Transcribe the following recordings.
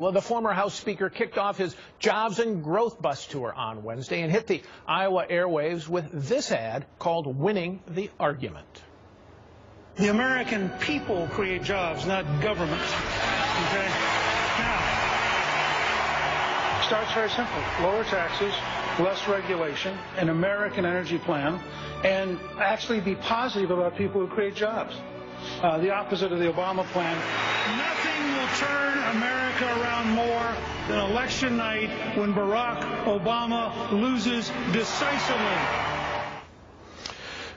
Well, the former House Speaker kicked off his Jobs and Growth Bus Tour on Wednesday and hit the Iowa airwaves with this ad called Winning the Argument. The American people create jobs, not government. Okay? Now, starts very simple. Lower taxes, less regulation, an American energy plan, and actually be positive about people who create jobs. The opposite of the Obama plan. Nothing will turn America around more than election night when Barack Obama loses decisively.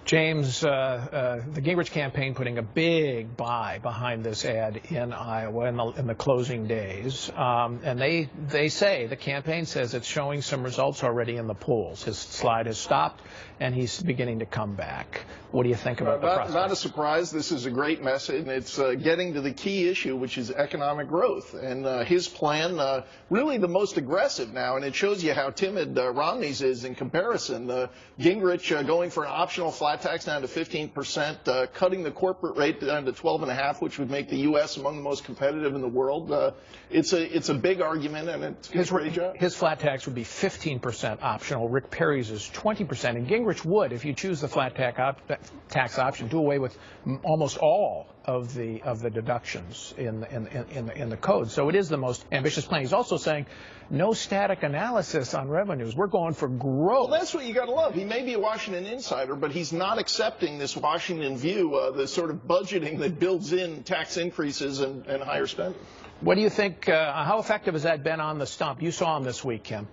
James, the Gingrich campaign putting a big buy behind this ad in Iowa in the closing days. And they say, the campaign says it's showing some results already in the polls. His slide has stopped, and he's beginning to come back. What do you think about the process? Not a surprise. This is a great message. It's getting to the key issue, which is economic growth. And his plan, really the most aggressive now, and it shows you how timid Romney's is in comparison. Gingrich going for an optional flat tax down to 15%, cutting the corporate rate down to 12.5%, which would make the U.S. among the most competitive in the world. It's a big argument, and it's a great job. His flat tax would be 15% optional. Rick Perry's is 20%, and Gingrich would, if you choose the flat tax option, do away with almost all of the deductions in the code. So it is the most ambitious plan. He's also saying no static analysis on revenues. We're going for growth. Well, that's what you got to love. He may be a Washington insider, but he's not accepting this Washington view, the sort of budgeting that builds in tax increases and higher spending. What do you think? How effective has that been on the stump? You saw him this week, Kim.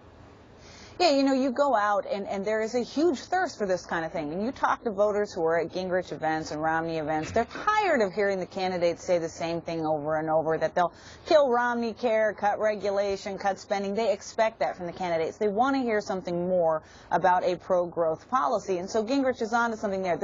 Yeah, you know, you go out and there is a huge thirst for this kind of thing. And you talk to voters who are at Gingrich events and Romney events, they're tired of hearing the candidates say the same thing over and over, that they'll kill Romney care, cut regulation, cut spending. They expect that from the candidates. They want to hear something more about a pro-growth policy. And so Gingrich is on to something there.